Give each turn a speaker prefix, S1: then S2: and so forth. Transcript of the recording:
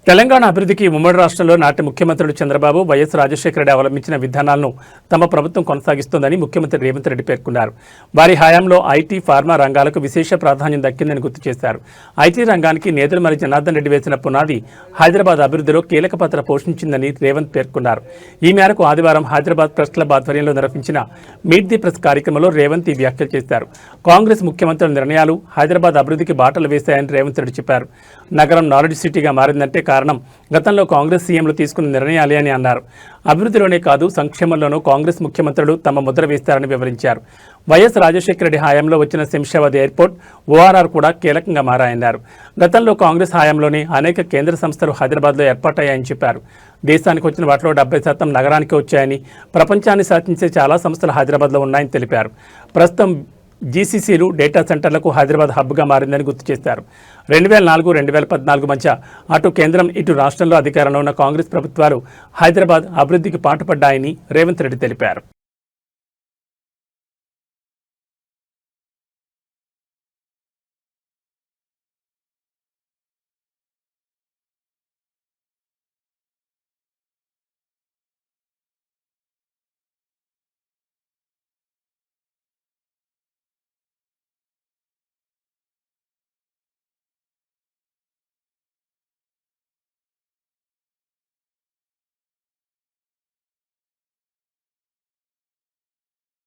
S1: తెలంగాణ అభివృద్ధికి ఉమ్మడి రాష్ట్రంలో నాటి ముఖ్యమంత్రులు చంద్రబాబు వైఎస్ రాజశేఖర రెడ్డి అవలంబించిన విధానాలను తమ ప్రభుత్వం కొనసాగిస్తోందని ముఖ్యమంత్రి రేవంత్ రెడ్డి పేర్కొన్నారు. వారి హయాంలో ఐటీ, ఫార్మా రంగాలకు విశేష ప్రాధాన్యం దక్కిందని గుర్తు చేశారు. ఐటీ రంగానికి నేదురుమల్లి జనార్దన్ రెడ్డి వేసిన పునాది హైదరాబాద్ అభివృద్ధిలో కీలక పాత్ర పోషించిందని రేవంత్ పేర్కొన్నారు. ఈ మేరకు ఆదివారం హైదరాబాద్ ప్రెస్ క్లబ్ ఆధ్వర్యంలో నిర్వహించిన మీట్ ది ప్రెస్ కార్యక్రమంలో రేవంత్ ఈ వ్యాఖ్యలు చేశారు. కాంగ్రెస్ ముఖ్యమంత్రుల నిర్ణయాలు హైదరాబాద్ అభివృద్ధికి బాటలు వేశాయని రేవంత్ రెడ్డి చెప్పారు. నగరం నాలెడ్జ్ సిటీగా మారిందంటే కారణం గతంలో కాంగ్రెస్ సీఎంలు తీసుకున్న నిర్ణయాలే అని అన్నారు. అభివృద్ధిలోనే కాదు సంక్షేమంలోనూ కాంగ్రెస్ ముఖ్యమంత్రులు తమ ముద్ర వేస్తారని వివరించారు. వైఎస్ రాజశేఖర రెడ్డి హయాంలో వచ్చిన శంషాబాద్ ఎయిర్పోర్ట్, ఓఆర్ఆర్ కూడా కీలకంగా మారాయన్నారు. గతంలో కాంగ్రెస్ హయాంలోనే అనేక కేంద్ర సంస్థలు హైదరాబాద్లో ఏర్పాటయ్యాయని చెప్పారు. దేశానికి వచ్చిన వాటిలో 70% నగరానికి వచ్చాయని, ప్రపంచాన్ని శాసించే చాలా సంస్థలు హైదరాబాద్లో ఉన్నాయని తెలిపారు. ప్రస్తుతం జీసీసీలు, డేటా సెంటర్లకు హైదరాబాద్ హబ్గా మారిందని గుర్తు చేశారు. 2004-2014 మధ్య అటు కేంద్రం, ఇటు రాష్ట్రంలో అధికారంలో ఉన్న కాంగ్రెస్ ప్రభుత్వాలు హైదరాబాద్ అభివృద్ధికి పాటుపడ్డాయని రేవంత్ రెడ్డి తెలిపారు.